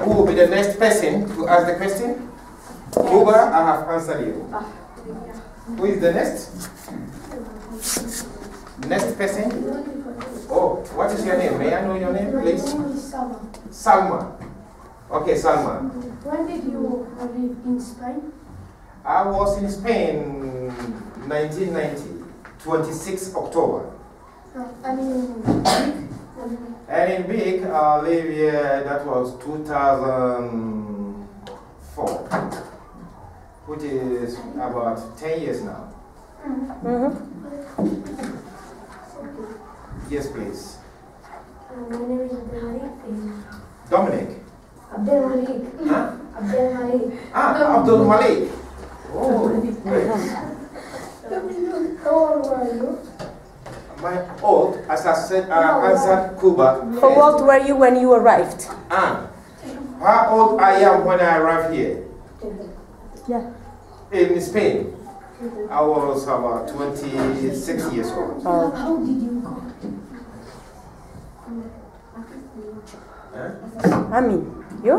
Who will be the next person to ask the question? Cuba, I have answered you. Who is the next? Next person? Oh, what is your name? May I know your name, please? My name is Salma. Salma. Okay, Salma. When did you live in Spain? I was in Spain 1990, 26 October. I mean, And in Big, I live here, that was 2004, which is about 10 years now. Yes, please. my name is Dominic. Abdel Malik. Huh? Abdel Malik. Ah, Abdul Malik. Oh, great. How old were you? My old, as I said, I answered Cuba. How old were you when you arrived? How old I am when I arrived here? Yeah. In Spain, I was about 26 years old. How did you come? I mean, you?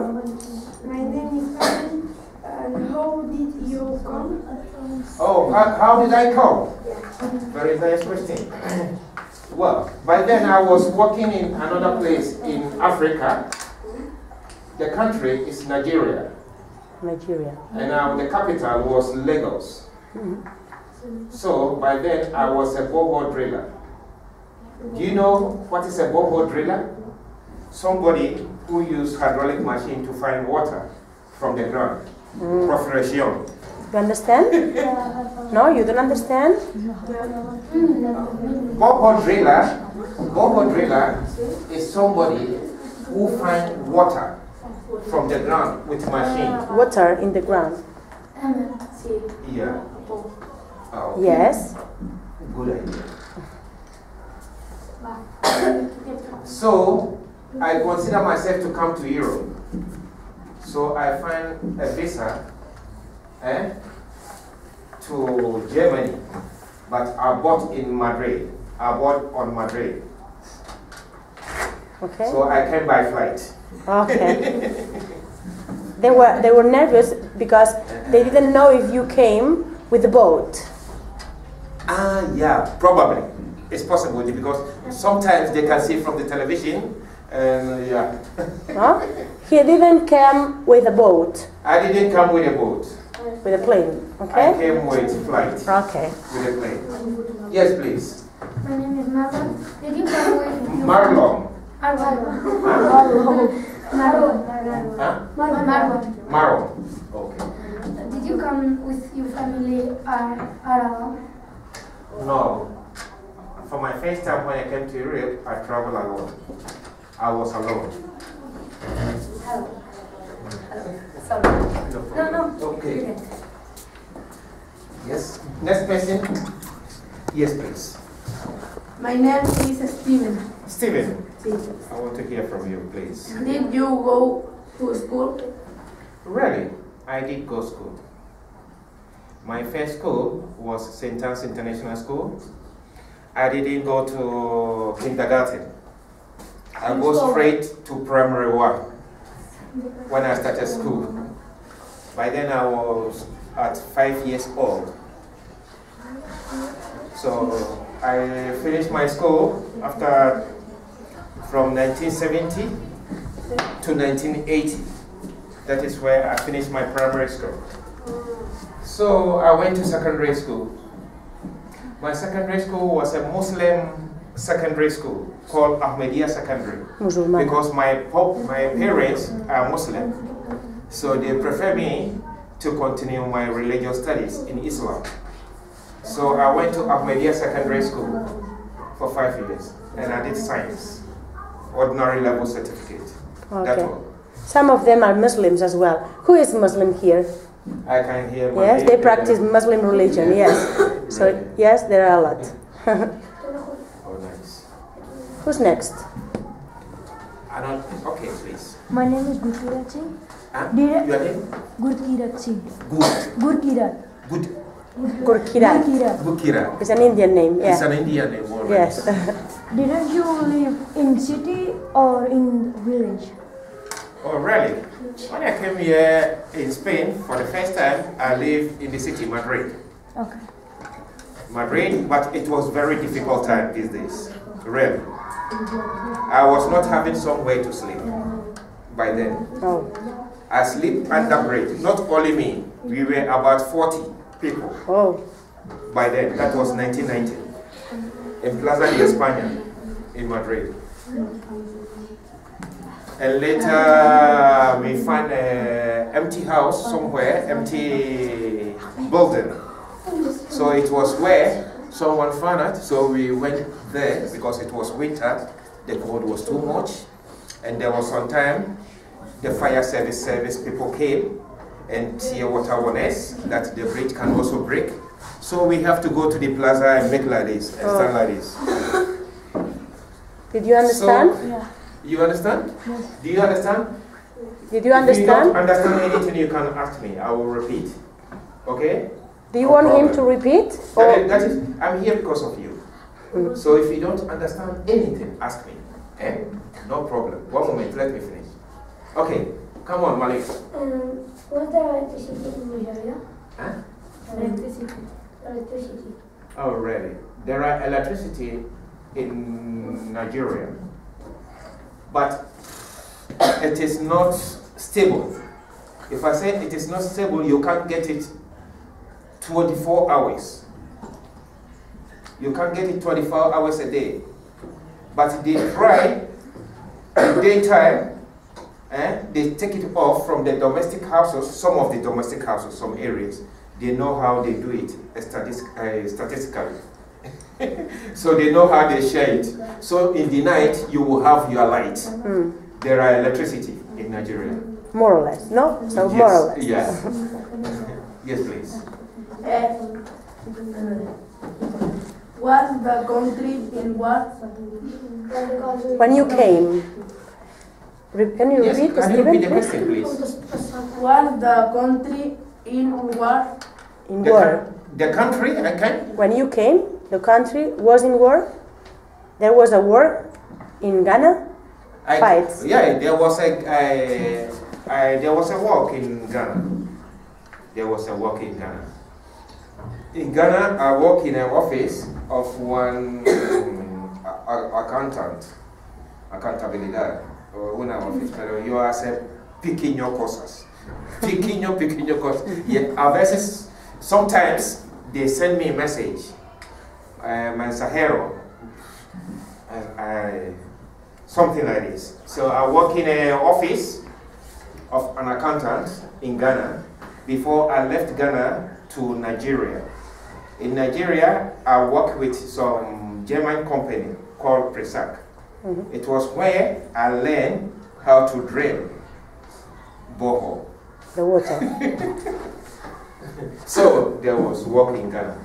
My name is Karen. And how did you come? Oh, how did I come? Very nice question. Well, by then I was working in another place in Africa. The country is Nigeria. Nigeria. And the capital was Lagos. So by then I was a borehole driller. Do you know what is a borehole driller? Somebody who used hydraulic machine to find water from the ground. Profession. You understand? No, you don't understand? Borehole driller is somebody who finds water from the ground with machine. Water in the ground. Yeah. Oh, Yes. good idea. So, I consider myself to come to Europe. So, I find a visa to Germany, but I bought in Madrid. I bought on Madrid. Okay. So, I came by flight. Okay. They were nervous because they didn't know if you came with the boat. Yeah, probably. It's possible because sometimes they can see from the television and yeah. Huh? He didn't come with a boat. I didn't come with a boat. With a plane. Okay? I came with flight. Okay. With a plane. Yes, please. My name is Marlon. Did you come with Marlon. Marlon. Huh? Marlon. Okay. Did you come with your family alone? No. For my first time when I came to Europe, I traveled alone. I was alone. No. Okay. Yes. Next person. Yes, please. My name is Steven. Steven. I want to hear from you, please. Did you go to school? Really? I did go to school. My first school was St. Anne's International School. I didn't go to kindergarten. I go straight to primary one when I started school. By then I was at 5 years old. So I finished my school from 1970 to 1980. That is where I finished my primary school. So I went to secondary school. My secondary school was a Muslim secondary school called Ahmadiyya Secondary. Because my parents are Muslim, so they prefer me to continue my religious studies in Islam. So I went to Ahmadiyya Secondary School for 5 years, and I did science, ordinary level certificate. Okay. That's all. Some of them are Muslims as well. Who is Muslim here? I can hear my Yes, they practice Muslim religion, yes. So, yes, there are a lot. Oh, nice. Who's next? Okay, please. My name is Gurkirat Singh. Your name? Gurkirat Singh. Good. Gurkirat. Good. Gurkirat. Bukira. It's an Indian name, It's yeah. an Indian name. All right. Yes. Didn't you live in city or in village? Oh, really? When I came here in Spain for the first time, I lived in the city, Madrid. Okay. Madrid, but it was very difficult time these days. Really. I was not having somewhere to sleep by then. Oh. I sleep under bridge. Not only me. We were about 40 people Oh. by then. That was 1990. In Plaza de España in Madrid. And later we found an empty house somewhere, empty building. So it was where someone found it. So we went there because it was winter. The cold was too much. And there was some time the fire service people came and tear water on us that the bridge can also break. So we have to go to the plaza and make like this and stand like this. Did you understand? So, Yeah. you understand? Yes. Do you understand? Did you If you don't understand? understand anything, you can ask me. I will repeat. Okay? Do you No want him problem. to repeat? That is, I'm here because of you. So if you don't understand anything, ask me. Eh? No problem. One moment, let me finish. Okay, come on, Malik. What's the electricity in Nigeria? Huh? Electricity. Oh, really? There are electricity in Nigeria, but it is not stable. If I say it is not stable, you can't get it 24 hours. You can't get it 24 hours a day. But they try the daytime, they take it off from the domestic houses, some of the domestic houses, some areas. They know how they do it statistically. So they know how they share it. So in the night, you will have your light. There are electricity in Nigeria. More or less, no? So Yes, more or less. Yeah. Yes, please. Was the country in war? When you came, can you Yes, repeat, can you Stephen, repeat the please? question, please? Was the country in war? In war. The country, I can? When you came, the country was in war. There was a war in Ghana. Fights. Yeah, there was a walk in Ghana. There was a walk in Ghana. In Ghana, I work in an office of one accountabilidad. Una office, pero yo hace pequeño cosas. Pequeño cosas. Yeah, a veces, sometimes they send me a message, mensajero, something like this. So I work in an office of an accountant in Ghana before I left Ghana to Nigeria. In Nigeria, I work with some German company called Presac. It was where I learned how to drill borehole. The water. So there was work in Ghana.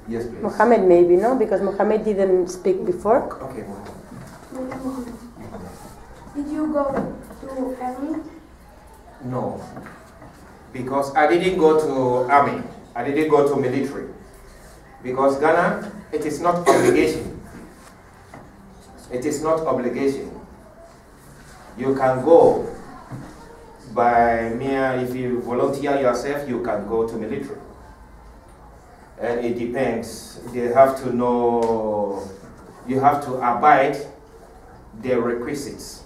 Yes, please. Mohammed maybe, no? Because Mohammed didn't speak before. Okay, Mohammed. Did you go to army? No, because I didn't go to army. I didn't go to military. Because Ghana, it is not obligation. It is not obligation. You can go by mere, if you volunteer yourself, you can go to military. And it depends. They have to know, you have to abide the requisites.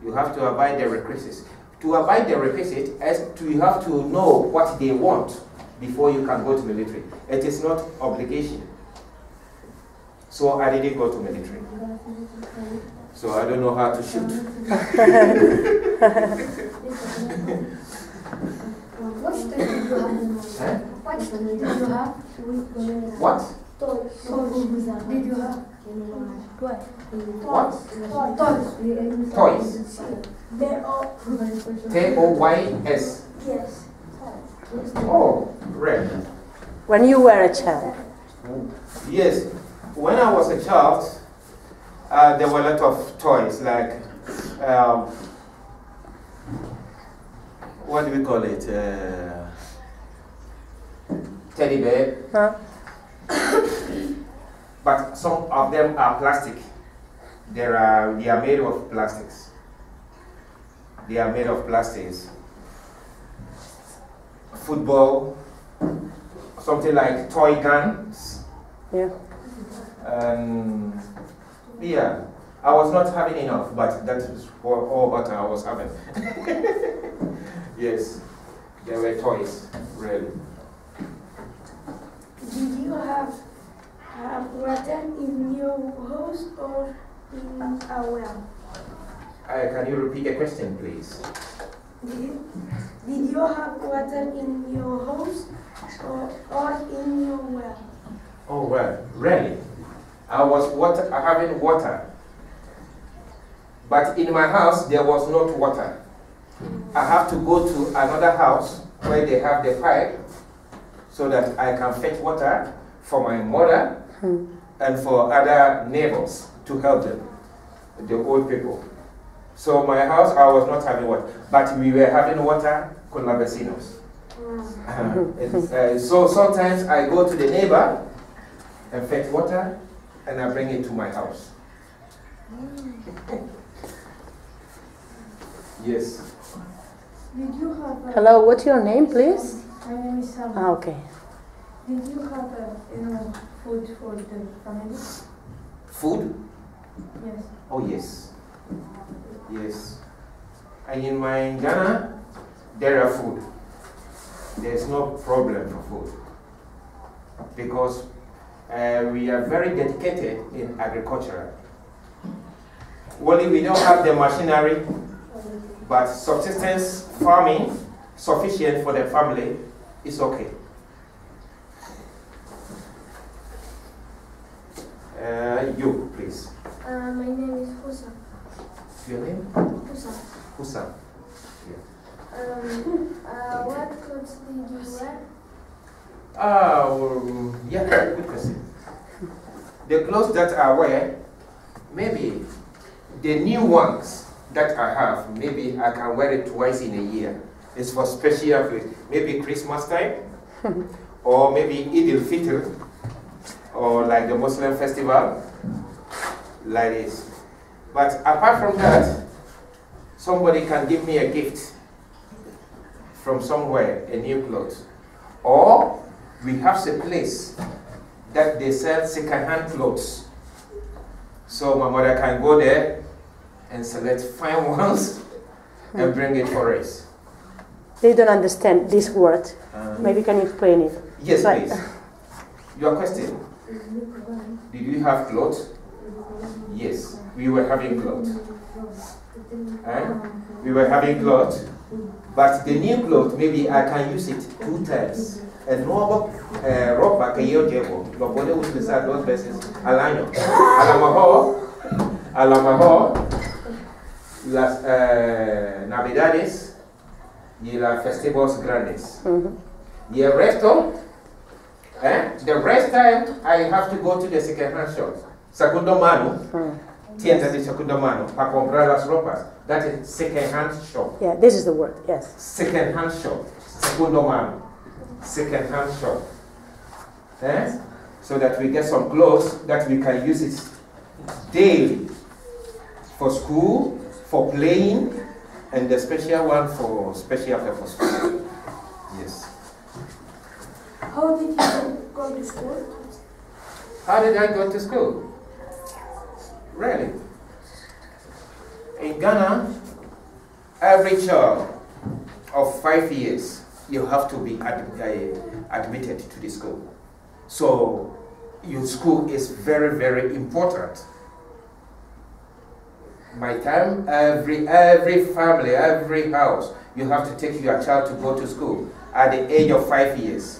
You have to abide the requisites. To abide the requisite, you have to know what they want before you can go to military. It is not obligation. So I didn't go to military. So I don't know how to shoot. What study did you have? Huh? What study did you have? What? Toys. Did you have? What? Toys. Toys. They're all. Toys. Yes. Oh, red. When you were a child. Yes. When I was a child, there were a lot of toys like, what do we call it? teddy bear, Huh? but some of them are plastic. They are made of plastics. They are made of plastics. Football, something like toy guns. Yeah. Yeah, I was not having enough, but that is all what I was having. Yes, there were toys, really. Did you have water in your house or in a well? Can you repeat the question, please? Did you have water in your house or in your well? Oh, well, really? I was having water. But in my house, there was not water. I have to go to another house where they have the pipe so that I can fetch water for my mother and for other neighbors to help them, the old people. So my house, I was not having water, but we were having water con la vecinos. So sometimes I go to the neighbor and fetch water and I bring it to my house. Yes. Did you have Hello, what's your name, please? my name is Sam. Ah, okay. Did you have enough food for the family? Food? Yes. Oh, yes. Yes. And in my Ghana, there are food. There's no problem for food. Because we are very dedicated in agriculture. Only we don't have the machinery, but subsistence farming, sufficient for the family, is okay. You, please. My name is Husa. Your name? Husa. Husa. What clothes did you wear? Yeah, good question. The clothes that I wear, maybe the new ones that I have, maybe I can wear it twice in a year. It's for special, maybe Christmas time, or maybe Eid al-Fitr, or like the Muslim festival, like this. But apart from that, somebody can give me a gift from somewhere, a new clothes. Or we have a place that they sell second-hand clothes. So my mother can go there and select fine ones and bring it for us. They don't understand this word. Maybe can you explain it? Yes, Like- please. Your question. Did you have clothes? Yes, we were having clothes. We were having clothes. But the new clothes, maybe I can use it 2 times. And no ropa que yo llevo, lo puedo utilizar 2 veces al año. A lo mejor las Navidades y las festivos grandes. Y el resto, the rest time I have to go to the second-hand shop. Segundo mano, tiendas de segundo mano, para comprar las ropas. That is second-hand shop. Yeah, this is the word, yes. Second-hand shop, segundo mano, second-hand shop. So that we get some clothes that we can use it daily for school, for playing, and the special one for special purpose. Yes. How did you go to school? How did I go to school? Really? In Ghana, every child of 5 years, you have to be admitted to the school. So your school is very, very important. My time, every family, every house, you have to take your child to go to school at the age of 5 years.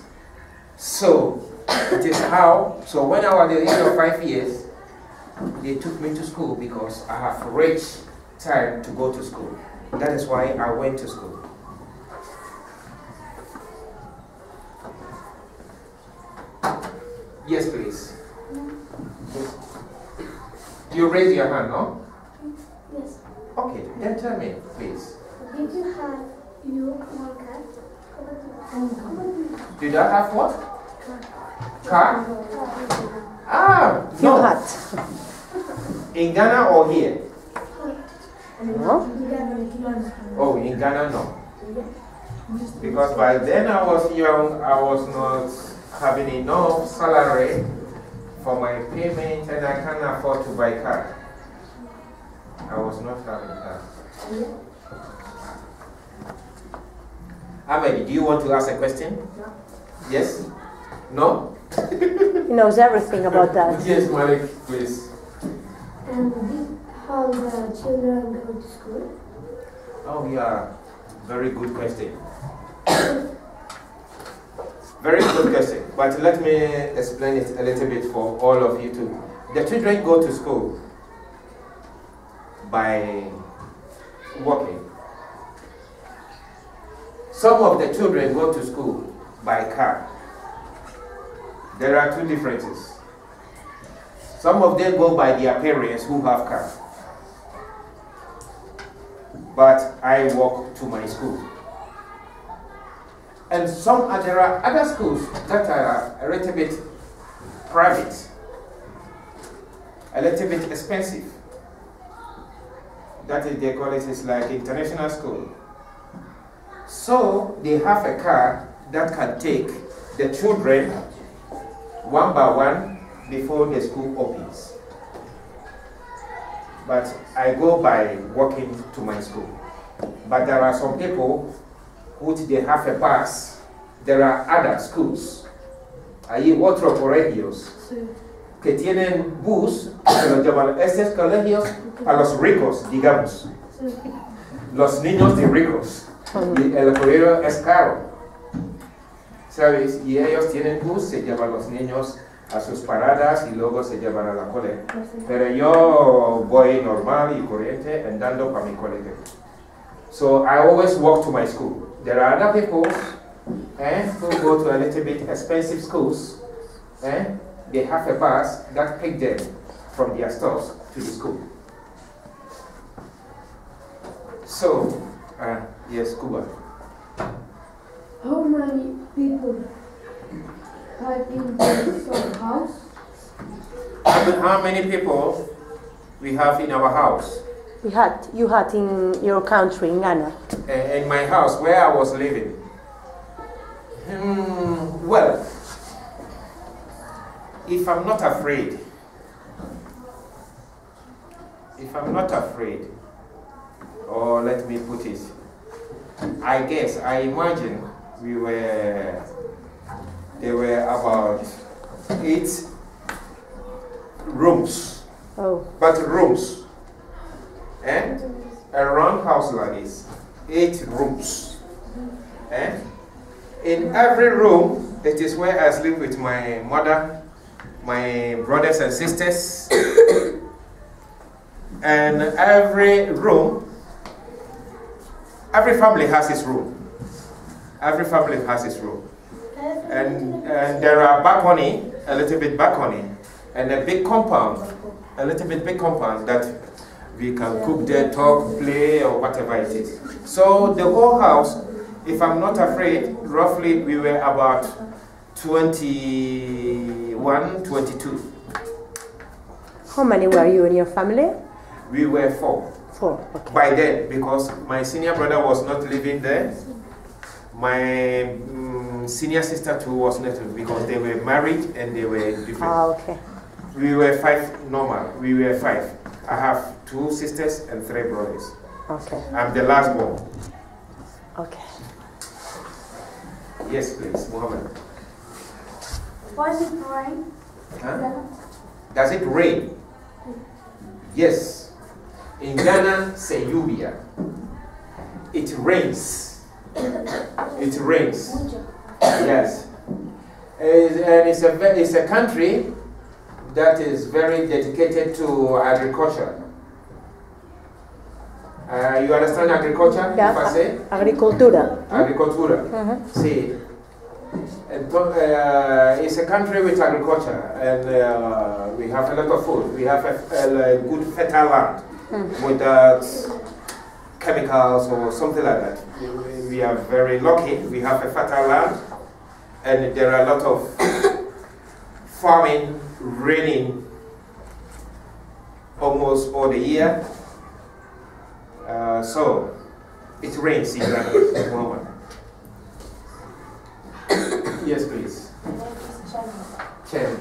So it is how, so when I was at the age of 5 years, they took me to school because I have reached time to go to school. That is why I went to school. Yes, please. You raise your hand, no? Yes. Okay, then tell me, please. Did you have one cat? Did I have what? Car? Ah, You no. had. In Ghana or here? No? Oh, in Ghana, no. Because by then I was young, I was not having enough salary for my payment and I can't afford to buy car. I was not having car. Ahmed, do you want to ask a question? No. Yes? No? He knows everything about that. Yes, Malik, please. And how the children go to school? Oh, yeah. Very good question. Very good question. But let me explain it a little bit for all of you too. The children go to school by walking. Some of the children go to school by car. There are two differences. Some of them go by their parents who have cars. But I walk to my school. And there are other schools that are a little bit private, a little bit expensive. That is, they call it, it's like international school. So they have a car that can take the children one by one before the school opens. But I go by walking to my school. But there are some people which they have a pass. There are other schools. Hay otros colegios que tienen bus que los llaman estos colegios a los ricos, digamos. Los niños de ricos. Y el colegio es caro. ¿Sabes? Y ellos tienen bus, se llevan los niños a sus paradas y luego se llevan a la colegio. Pero yo voy normal y corriente andando para mi colegio. So I always walk to my school. There are other people who go to a little bit expensive schools. They have a bus that takes them from their stores to the school. So, yes, Cuba. How many people have in the house? How many people we have in our house? You had in your country, in Ghana. In my house, where I was living. Well, if I'm not afraid, or let me put it, I imagine there were about 8 rooms. Oh. But rooms. And around house like this, 8 rooms. And in every room, it is where I sleep with my mother, my brothers and sisters. And every room, every family has its room. Every family has its room. And there are balcony, a little bit balcony, and a big compound, a little bit big compound that we can cook there, talk, play, or whatever it is. So the whole house, if I'm not afraid, roughly we were about 21, 22. How many were you in your family? We were 4. 4, okay. By then, because my senior brother was not living there. My senior sister too was not, because they were married and they were different. Ah, okay. We were 5 normal. We were 5. I have 2 sisters and 3 brothers. Okay. I'm the last born. Okay. Yes, please, Muhammad. Was it rain? Huh? Does it rain? Yes. In Ghana, say lluvia. It rains. It rains. Yes. And it's a country that is very dedicated to agriculture. You understand agriculture? Yeah. If I say? Agricultura. Agricultura. See, it's a country with agriculture, and we have a lot of food. We have a good fertile land without chemicals or something like that. We are very lucky. We have a fertile land, and there are a lot of farming, raining almost all the year. So it rains in Ghana at the moment. Yes, please. Chen.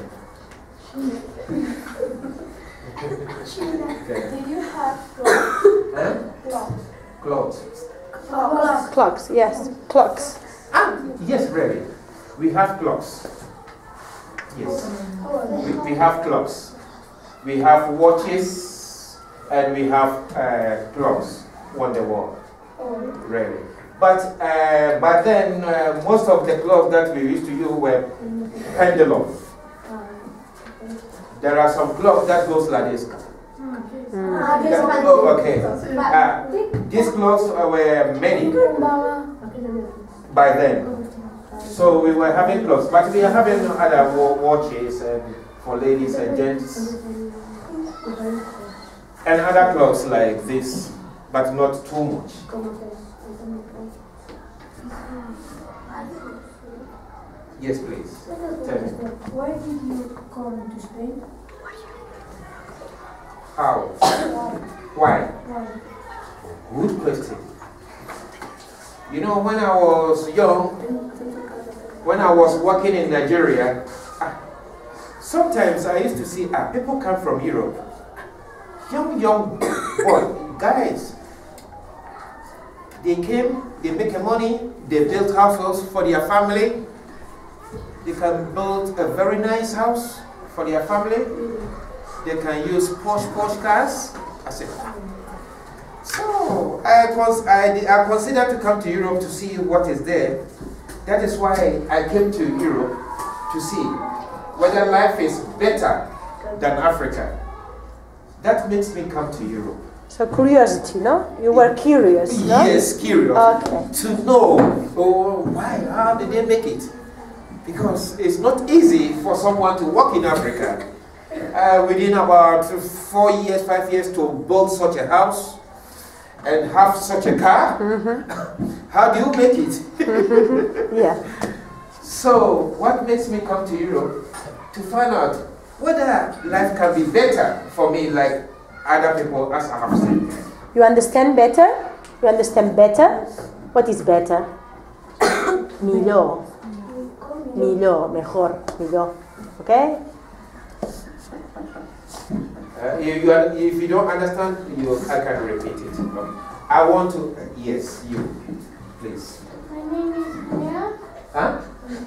Okay. Do you have clothes? Huh? Clothes. Clocks, yes, clocks. Ah, yes, really. We have clocks. Yes. We have clocks. We have watches and we have clocks on the wall. Really. But then most of the clocks that we used to use were pendulum. There are some clocks that goes like this. Okay. These clocks were many by then. So we were having clocks, but we are having other watches for ladies and gents. And other clocks like this, but not too much. Yes, please. Tell me. Why did you come to Spain? How? Why? Why? Good question. You know, when I was young, when I was working in Nigeria, sometimes I used to see people come from Europe. Young boy, guys. They came, they make money, they built houses for their family. They can build a very nice house for their family. They can use posh cars. I said, so I considered to come to Europe to see what is there. That is why I came to Europe to see whether life is better than Africa. That makes me come to Europe. So curiosity, no? You were curious, no? Yes, curious. Okay. To know why, how did they make it? Because it's not easy for someone to work in Africa within about 4 years, 5 years to build such a house and have such a car. How do you make it? Yeah. So what makes me come to Europe? To find out whether life can be better for me like other people, as I have said. You understand better? You understand better? What is better? Milo. Milo, mejor, milo. Okay? If you don't understand, I can repeat it. Okay. I want to, yes, you, please. My name is Nerea. Huh?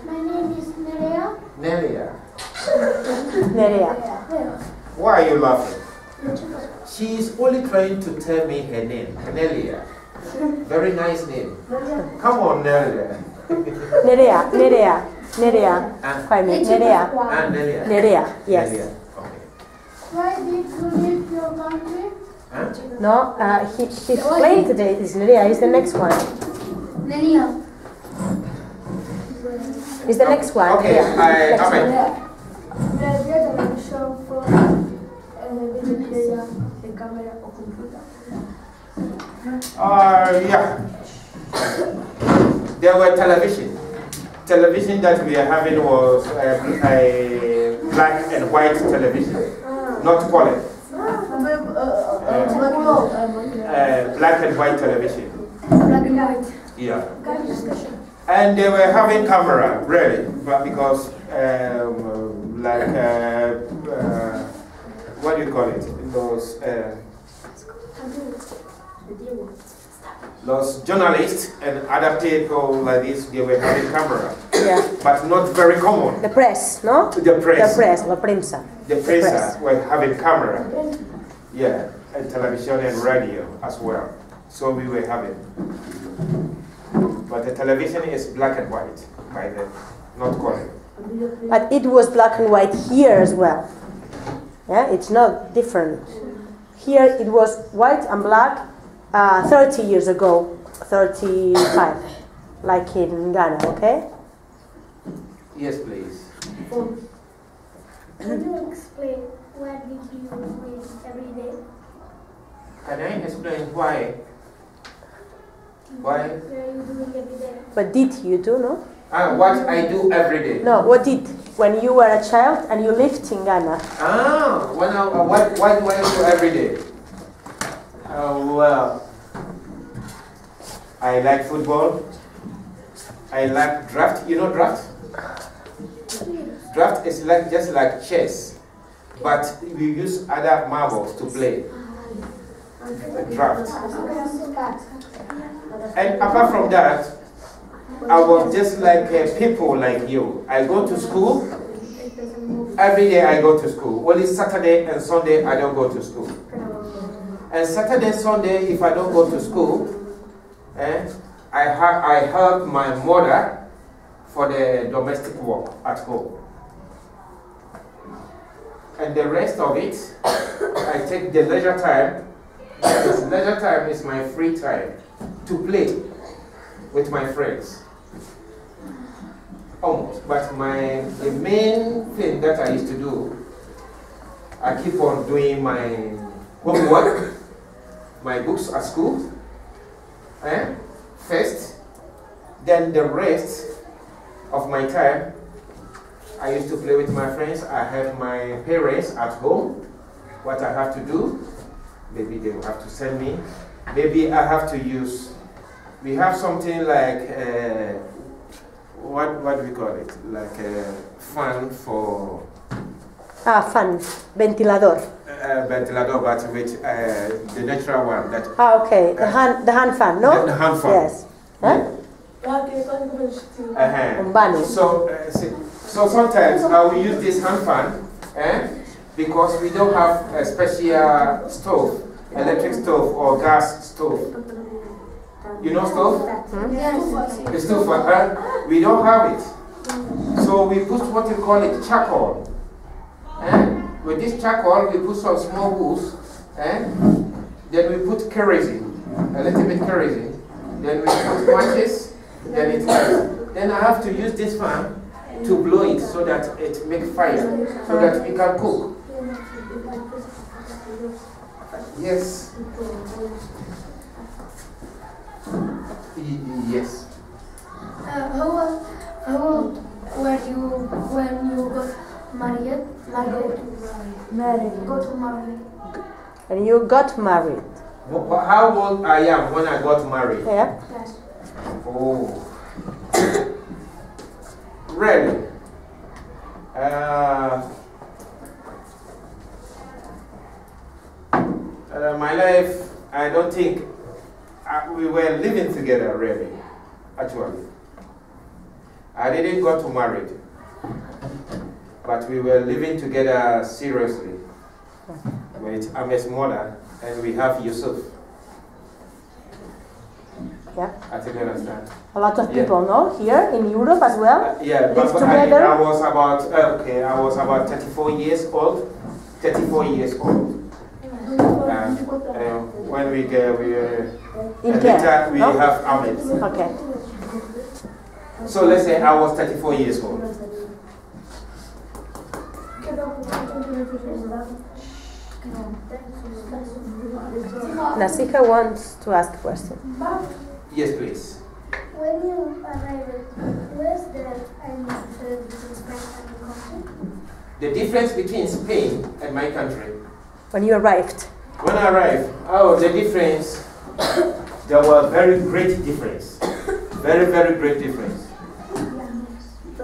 My name is Nerea. Nelia. Nerea. Why are you laughing? She is only trying to tell me her name, Nelia. Very nice name. Come on, Nelia. Nerea, Nerea, Nerea. Kwame, Nerea. Nelia. Nerea, yes. Nelia. Okay. Why did you leave your country? Huh? No, she explained today. This Nerea is the next one. Nerea. Is the next one. Okay, Next one. ¿Me television from Wikipedia, the camera or computer? Yeah. There were television. Television that we are having was a black and white television, not color. Black and white television. Black and white. Yeah. And they were having camera, really, but because what do you call it? Those journalists and other people like this, they were having camera. Yeah. But not very common. The press, no? The press. The press, la prensa. The press were having camera. Yeah, and television and radio as well. So we were having. But the television is black and white by then, not color. But it was black and white here as well. Yeah, it's not different. Here it was white and black 30 years ago, 35, like in Ghana, okay? Yes, please. Can you explain what did you read every day? Can I explain why? Why? What are you doing every day? But did you do, no? What I do every day. No, what did when you were a child and you lived in Ghana? What do I do every day? Well, I like football. I like draft. You know draft? Draft is just like chess, but we use other marbles to play. Draft. And apart from that, I was just like people like you. I go to school. Every day I go to school. Only Saturday and Sunday I don't go to school. And Saturday, Sunday, if I don't go to school, I help my mother for the domestic work at home. And the rest of it, I take the leisure time. Because leisure time is my free time to play with my friends. Almost. But the main thing that I used to do, I keep on doing my homework, my books at school, first. Then the rest of my time, I used to play with my friends. I have my parents at home. What I have to do, maybe they will have to send me. Maybe I have to use, we have something like, what do we call it? Like a fan for... fan, ventilador. Ventilador, but with the natural one. That, okay, the hand fan, no? The hand fan. Yes. Huh? So sometimes I will use this hand fan because we don't have a special stove, electric stove or gas stove. You know stove? The stove, we don't have it. So we put what you call it charcoal. With this charcoal, we put some small wood. Then we put kerosene, a little bit kerosene. Then we put matches. Then it lights. Then I have to use this fan to blow it so that it makes fire, so that we can cook. Yes. Yes. How old were you when you got married? Got married. And you got married. How old I am when I got married? Yeah. Yes. Oh. Really? My life, I don't think we were living together really, actually. I didn't go to married, but we were living together seriously with Ahmed's mother, and we have Yusuf. Yeah. I think you understand. A lot of people know here in Europe as well. Yeah, live but together. I was about 34 years old. 34 years old. When we later we have Ahmed. Okay. So let's say I was 34 years old. Nasiha wants to ask a question. Yes, please. When you arrived, where's the difference between Spain and your country? The difference between Spain and my country. When you arrived. When I arrived, the difference, there was very great difference. Very, very great difference.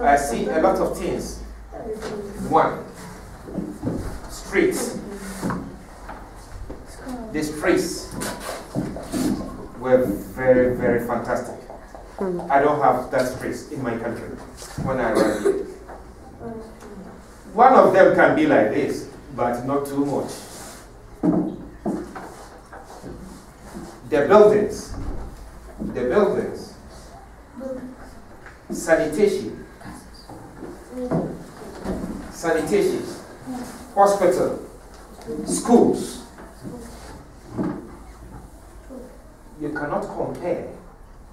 I see a lot of things. One, streets. The streets were very, very fantastic. I don't have that streets in my country when I arrived here. One of them can be like this, but not too much. The buildings, sanitation, hospital, schools. You cannot compare.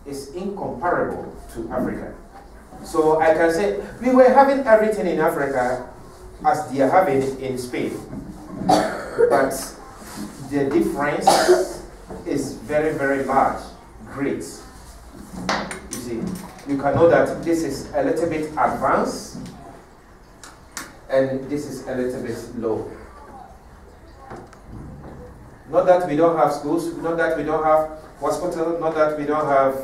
It's incomparable to Africa. So I can say we were having everything in Africa as they are having it in Spain. But the difference is very, very large. Great. You see. you can know that this is a little bit advanced and this is a little bit low. Not that we don't have schools, not that we don't have hospitals, not that we don't have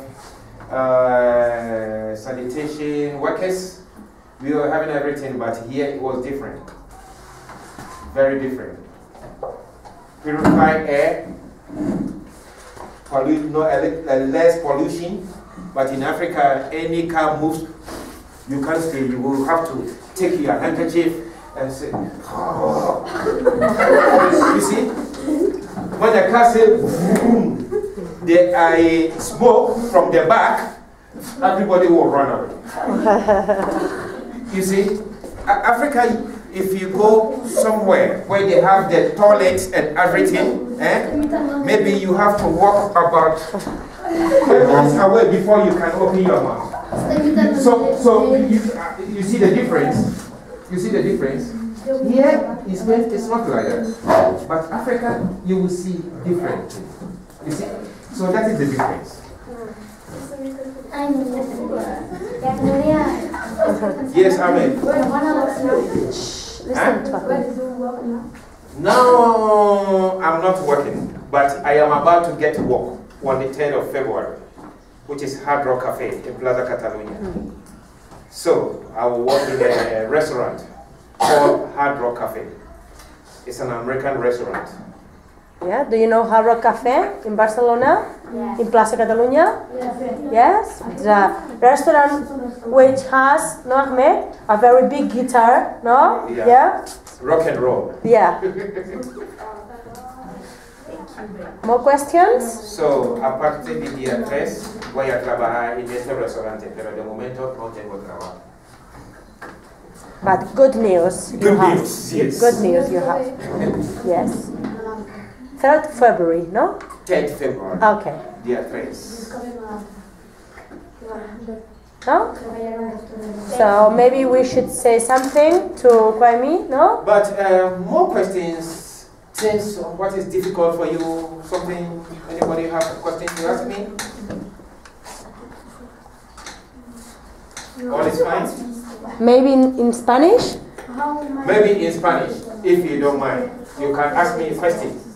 sanitation workers. We were having everything, but here it was different. Very different. Purified air, less pollution, but in Africa, any car moves, you can't stay, you will have to take your handkerchief and say, oh. You see? When the car says, boom, there are smoke from the back, everybody will run away. You see, Africa, if you go somewhere where they have the toilets and everything, maybe you have to walk about 10 minutes away before you can open your mouth. So you see the difference? You see the difference? Here, it's not like that. But Africa, you will see different. You see? So that is the difference. Yes, Amen. Listen to her. Now, I'm not working, but I am about to get to work on the 3rd of February, which is Hard Rock Cafe in Plaza Catalunya. So, I will work in a restaurant called Hard Rock Cafe. It's an American restaurant. Yeah, do you know Hard Rock Cafe in Barcelona? Yeah. In Plaza Catalunya? Yes? It's a restaurant which has, no, Ahmed, a very big guitar, no? Yeah. Rock and roll. Yeah. More questions? So, aparte del día 3, voy a trabajar en este restaurante, pero de momento no tengo trabajo. But good news. Good news, yes. Good news you have. Yes. 3rd February, no? 10th February. Okay. Día 3. No? So maybe we should say something to Kwame, no? But more questions, since what is difficult for you, something, anybody have a question to ask me? All is fine? Maybe in Spanish? Maybe in Spanish, if you don't mind. You can ask me questions.